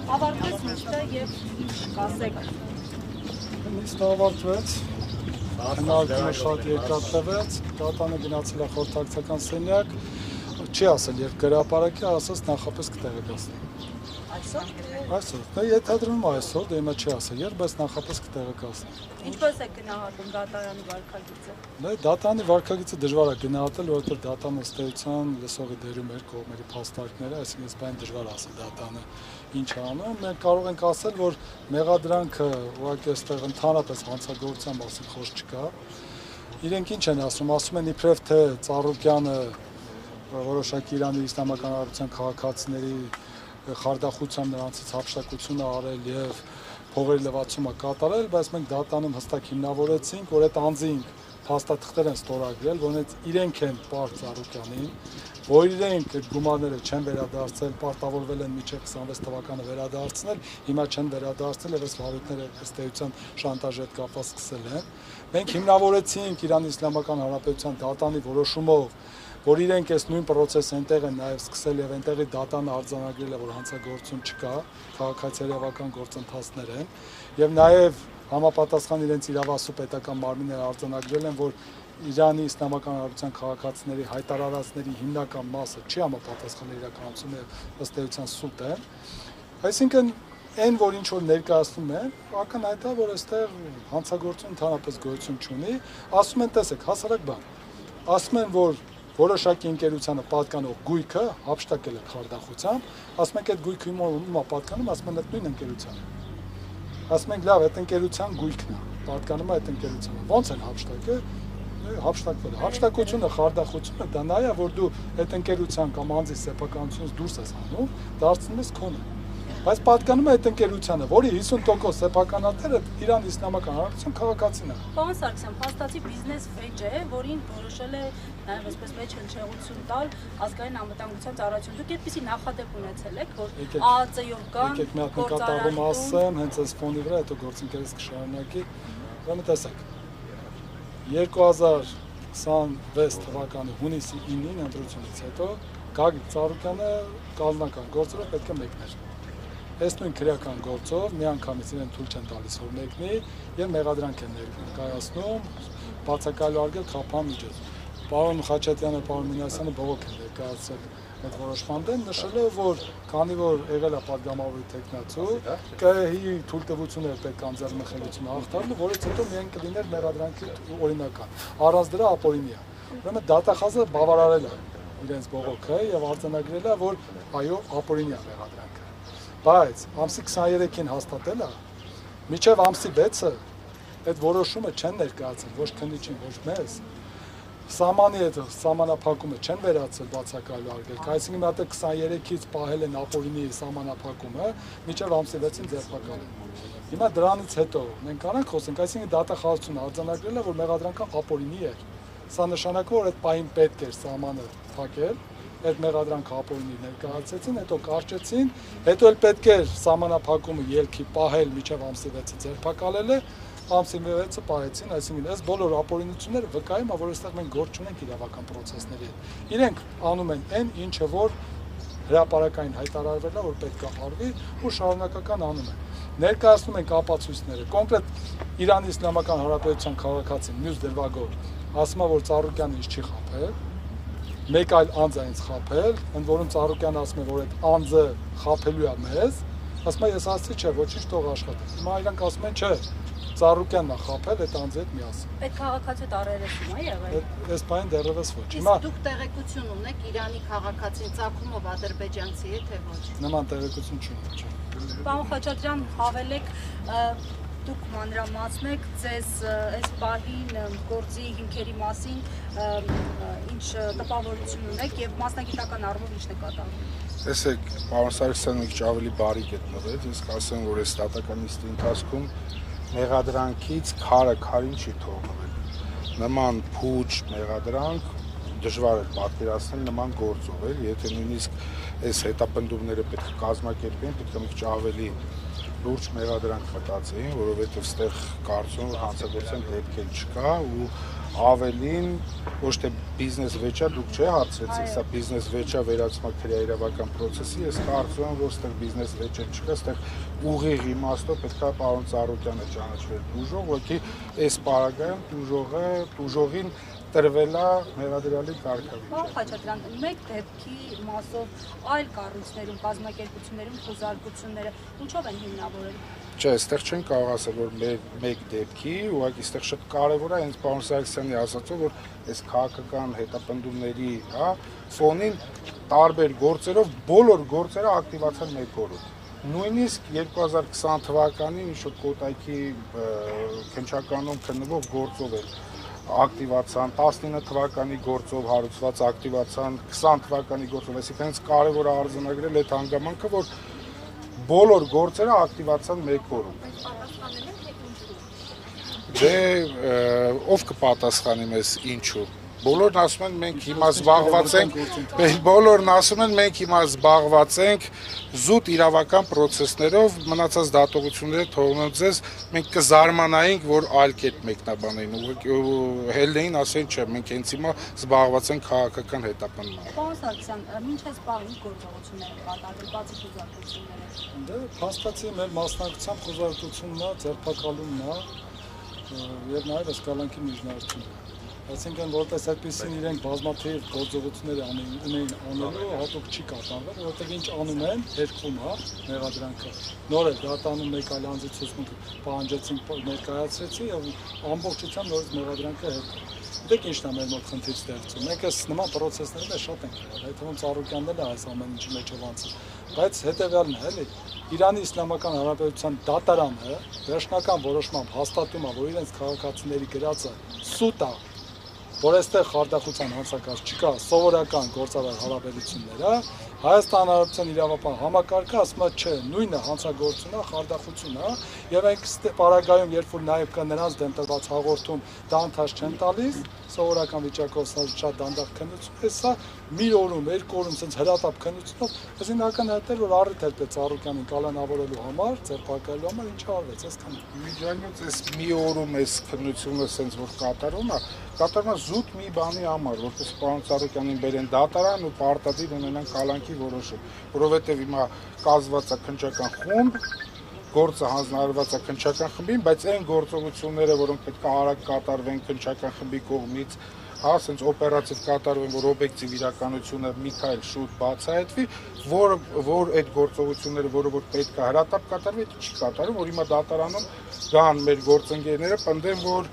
Ավարտվեց նիստը եւ ինչ կասեք։ Նիստը ավարտվեց, քննարկումը շատ երկար տևեց, դատանը գնացել է խորհրդակցական սենյակ, չի ասել երբ գրապարակի, ասաց նախապես կտեղեկացնի։ Այսօր, դա ենթադրվում է այսօր, դա հիմա չի ասել երբ, բայց նախապես կտեղեկացնի։ Ինչպես է գնահատում դատարանի վարքագիծը։ Դատանի վարքագիծը դժվար է գնահատել, որովհետև դատանը ըստ էության լսողի դերում էր կողմերի փաստարկները, այսինքն սպայն դժվար ասել դատանը ինչ է անում։ Մենք կարող ենք ասել, որ մեղադրանքը ուղղակի այստեղ ընդհանրապես հանցագործության մասին խոսք չկա։ Իրենք ինչ են ասում են իբրև թե Ծառուկյանը որոշակի Իրանի Իսլամական Հանրապետության քաղաքացիների խարդախությամբ նրանցից հափշտակություն արել եւ փողերի լվացումը կատարել, բայց մենք դատանում հստակ հիմնավորեցինք, որ այդ անձին փաստաթղթեր են ստորագրել, որոնց իրենք են պարտ Ծառուկյանին, որ իրենք այդ գումարները չեն վերադարձել, պարտավորվել են մինչև 26 թվականը վերադարձնել, հիմա չեն վերադարձել եւ այս վարույթները ըստ էության շանտաժի հետ կապված սկսել են։ Մենք հիմնավորեցինք Իրանի Իսլամական Հանրապետության դատանի որոշումով, որ իրենք այս նույն process-ը այնտեղ են նաև սկսել եւ այնտեղի դատանը արձանագրել է, որ հանցագործություն չկա, քաղաքացիական գործընթացներ են եւ նաև համապատասխան իրենց իրավասու պետական մարմինները արձանագրել են, որ Իրանի Իսլամական Հանրապետության քաղաքացիների հայտարարածների հիմնական մասը չի համապատասխանել իրականությունը ըստ էության սուտ է։ Այսինքն այն, որ ինչ որ ներկայացնում են, ակնհայտ է, որ այստեղ հանցագործություն ընդհանրապես գոյություն չունի, ասում են, տեսեք, հասարակ բան, ասում են, որ որոշակի ընկերությանը պատկանող գույքը հափշտակել է խարդախությամբ, ասում ենք այդ գույքը ում է պատկանում, ասում են այդ նույն ընկերությանը։ Ասում ենք լավ, այդ ընկերության գույքն է, պատկանում է այդ ընկերությանը։ Ոնց են հափշտակել, հափշտակվել է։ Հափշտակությունը, խարդախությունը դա նա է, որ դու այդ ընկերության կամ անձի սեփականությունից դուրս ես հանում, դարձնում ես քոնը։ Բայց պատկանում է այդ ընկերությանը, որի 50% սեփականատերը Իրան Իսլամական Հանրապետության քաղաքացին է։ Պարոն Սարգսյան, փաստացի բիզնես վեճ է, որին որոշել է նաև այսպես մեջ հնչեղություն տալ ազգային անվտանգության ծառայությունը։ Դուք այդպիսի նախադեպ ունեցել եք, որ ԱԱԾ-ով կան եկեք մի հատ նկատառում ասեմ, հենց այս ֆոնի վրա, հետո գործընկերս կշարունակի։ Ուրեմն տեսեք, 2026 թվականի հունիսի 9-ին ընտրությունից հետո Գագիկ Ծառուկյանը կազմական գործերով պետք է մեկներ։ Այս նույն քրեական գործով միանգամից իրեն թույլ չեն տալիս որ մեկնի եւ մեղադրանք են ներկայացնում, բացակայելու արգել խափան միջոց։ Պարոն Խաչատյանը, պարոն Մինասյանը բողոք են ներկայացրել այդ որոշման դեմ, նշելով, որ քանի որ եղել է падգամավորի տեխնացու, ԿՀ-ի թույլտվությունները պետք է անձեռնմխելությունը հաղթարելու, որից հետո միայն կլիներ մեղադրանքի օրինական։ Առանց դրա ապօրինի է։ Ուրեմն դատախազը բավարարել է իրենց բողոքը եւ արձանագրել է, որ այո, ապօրինի է մեղադրանքը։ Բայց ամսի 23-ին հաստատել է, մինչև ամսի 6-ը այդ որոշումը չեն ներկայացել, ոչ քննիչին, ոչ մեզ։ Սահմանի հետ սահմանափակումը չեն վերացել բացակայելու արգելք, այսինքն մի հատ 23-ից պահել են ապօրինի սահմանափակումը, մինչև ամսի 6-ին ձերբակալել։ Հիմա դրանից հետո մենք կարանք խոսենք, այսինքն դատախազությունը արձանագրել է, որ մեղադրանքը ապօրինի էր։ Սա նշանակում որ այդ պահին պետք էր սահմանը փակել, այդ մեղադրանքը ապօրինի ներկայացեցին, հետո կարճեցին, հետո էլ պետք էր սահմանափակումը ելքի պահել մինչև ամսի 6-ը ձերբակալելը, ամսի 6-ը պահեցին, այսինքն այս բոլոր ապօրինությունները վկայում է, որ այստեղ մենք գործ չունենք իրավական process-ների հետ։ Իրենք անում են այն, ինչը որ հրապարակային հայտարարվել է, որ պետք է արվի ու շարունակական անում են։ Ներկայացնում ենք ապացույցները, կոնկրետ Իրանի Իսլամական Հանրապետության քաղաքացին մյուս դրվագով ասում է, որ Ծառուկյանը ինձ չի խաբել, մեկ այլ անձ է ինձ խաբել, ընդ որում Ծառուկյանը ասում է, որ այդ անձը խաբելու է մեզ, ասում է ես ասացի չէ, ոչինչ թող աշխատի։ Հիմա իրանք ասում են չէ, Ծառուկյանն է խաբել այդ անձի հետ միասին։ Այդ քաղաքացու տարերեսում է եղել։ Այս բանը դեռևս ոչ։ Իսկ դուք տեղեկություն ունեք Իրանի քաղաքացին Ծագումով ադրբեջանցի է թե ոչ։ Նման տեղեկություն չունեմ։ Պարոն Խաչատրյան, հավելեք դուք մանրամասնեք ձեզ այս պահին գործի հիմքերի մասին ինչ տպավորություն ունեք եւ մասնագիտական առումով ինչ նկատառում։ Տեսեք, պարոն Սարգսյանը մի քիչ ավելի բարի գտնվեց, ես կասեմ, որ այս ստատական նիստի ընթացքում մեղադրանքից քարին չի թողնվել։ Նման փուչ մեղադրանք դժվար է պատկերացնել նման գործով, եթե նույնիսկ այս հետապնդումները պետք է կազմակերպեն, պետք է մի քիչ ավելի լուրջ մեղադրանք մտածեին, որովհետև այստեղ կարծում եմ հանցագործության դեպք էլ չկա ու ավելին ոչ թե բիզնես վեճա դուք չէ հարցրեցիք, սա բիզնես վեճա վերածվում է քրեայրավական process-ի, ես կարծում եմ, որ այստեղ բիզնես վեճ չկա, այստեղ ուղիղ իմաստով պետք է պարոն Ծառուկյանը ճանաչվեր դուժող, ուղղակի այս պարագայում դուժողին տրվել է մեղադրյալի կարգավիճակ։ Պարոն Խաչատրյան, մեկ դեպքի մասով այլ կառույցներում, կազմակերպություններում խոզարկությունները ինչով են հիմնավորել։ Չէ, այստեղ չեն կարող ասել, որ մեկ դեպքի, ուղղակի այստեղ շատ կարևոր է հենց պարոն Սարգսյանի ասածով, որ այս քաղաքական հետապնդումների, հա, ֆոնին տարբեր գործերով բոլոր գործերը ակտիվացան մեկ օրում։ Նույնիսկ 2020 թվականին ինչ-որ Կոտայքի քննչականում քննվող գործով էր ակտիվացան, 19 թվականի գործով հարուցված ակտիվացան, 20 թվականի գործով, այսինքն հենց կարևոր է արձանագրել այդ հանգամանքը, որ բոլոր գործերը ակտիվացան մեկ օրում։ Դե ով կպատասխանի մեզ ինչու։ Բոլորն ասում են մենք հիմա զբաղված ենք, բոլորն ասում են մենք հիմա զբաղված ենք զուտ իրավական process-ներով, մնացած դատողությունները թողնում եմ ձեզ, մենք կզարմանայինք, որ այլ կերպ մեկնաբանեին, հելնեին ասեն չէ, մենք հենց հիմա զբաղված ենք քաղաքական հետապնդումով։ Պարոն Սարգսյան, ինչ է սպառում գործողությունները կատարվել, բացի խոզարկությունները։ Դե փաստացի մեր մասնակցությամբ խոզարկությունն է, ձերբակալումն է եւ նաեւ ասկալանքի միջնորդությունը։ Այսինքն որպես այդպեսին իրենք բազմաթիվ գործողություններ ունեին անելու հատուկ չի կատարվել, որովհետև ինչ անում են, երկում է մեղադրանքը։ Նոր է դատանում մեկ այլ անձի ցուցմունքը պահանջեցին, ներկայացրեցին եւ ամբողջությամբ նորից մեղադրանքը հետ։ Գիտեք ինչն է մեր մոտ խնդիր ստեղծում։ Մենք այս նման process-ներում շատ ենք եղել, այդ թվում Ծառուկյանն է այս ամեն ինչի մեջով անցել։ Բայց հետեւյալն է, էլի Իրանի Իսլամական Հանրապետության դատարանը վերջնական որոշմամբ հաստատում է, որ իրենց քաղաքացիների գրածը սուտ է, որ այստեղ խարդախության հանցակաց չկա սովորական գործարար հարաբերությունները, Հայաստան Հանրապետության իրավապահ համակարգը ասում է չէ, նույնը հանցագործություն է, խարդախություն է, եւ այդ պարագայում, երբ որ նաեւ կա նրանց դեմ տրված հաղորդում, դա ընթաց չեն տալիս, սովորական վիճակով շատ դանդաղ քննություն է, սա մի օրում, երկու օրում ցենց հրատապ քննությունով, այսինքն ակնհայտել, որ առիթ էր պետք Ծառուկյանին կալանավորելու համար, ձերբակալելու համար, ինչ արվեց, այսքան։ Միջանյութ այս մի օրում այս քննությունը սենց որ կատարվում է զուտ մի բանի համար, որպես պարոն Ծառուկյանին բերեն դատարան ու պարտադիր ունենան կալանքի որոշում, որովհետև հիմա կազմված է քննչական խումբ, գործը հանձնարարված է քննչական խմբին, բայց այն գործողությունները, որոնք պետք է արագ կատարվեն քննչական խմբի կողմից, հա, ասենց օպերատիվ կատարվեն, որ օբյեկտիվ իրականությունը մի քայլ շուտ բացահայտվի, որ այդ գործողությունները, որը որ պետք է հրատապ կատարվի, չի կատարվում, որ հիմա դատարանում գան մեր գործընկերները, պնդեն, որ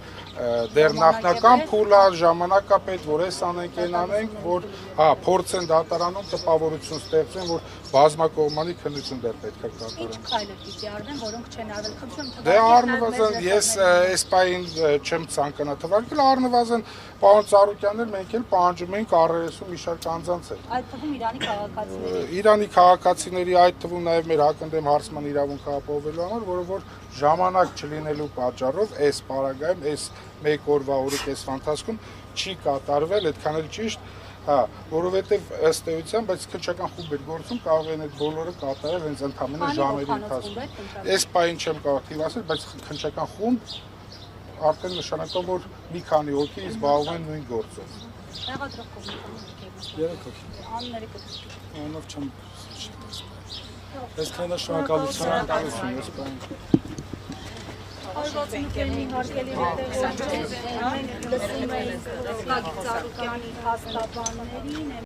դեռ նախնական փուլը ժամանակապետ, որ այս անենք, այն անենք, որ հա փորձեն դատարանում տպավորություն ստեղծեն, որ բազմակողմանի քննություն դեռ պետք է կատարեն։ Ինչ քայլեր պիտի արվեն, որոնք չեն արվել, խնդրում Դե առնվազն ես այս պահին չեմ ցանկանա թվարկել, առնվազն պարոն Ծառուկյանն մենք էլ պահանջում ենք առերեսում մի շարք անձանց հետ։ այդ թվում Իրանի քաղաքացիների։ Իրանի քաղաքացիների, այդ թվում նաև մեր հակընդդեմ հարցման իրավունքը ապահովելու համար, որը որ ժամանակ չլինելու պատճառով այս պարագայում, այս մեկ օրվա օրիկես ընթացքում չի կատարվել, այդքան էլ ճիշտ, հա, որովհետև ըստ էության, բայց քննչական խումբ էր գործում, կարող են այդ բոլորը կատարել հենց ընդամենը ժամերի ընթացքում։ Այս պահին չեմ կարող թիվ ասել, բայց քննչական խումբ արդեն նշանակում որ մի քանի հոգի զբաղվում են նույն գործով։ Մեղադրող կողմից Երեք հոգի։ անունների կտրուկ։ Անով չեմ այսքանը շնորհակալություն ես բան։ Արվացնուկերնի հարկելի հետևորդներ, մենք լսում ենք Ծառուկյանի հաստաբաններին,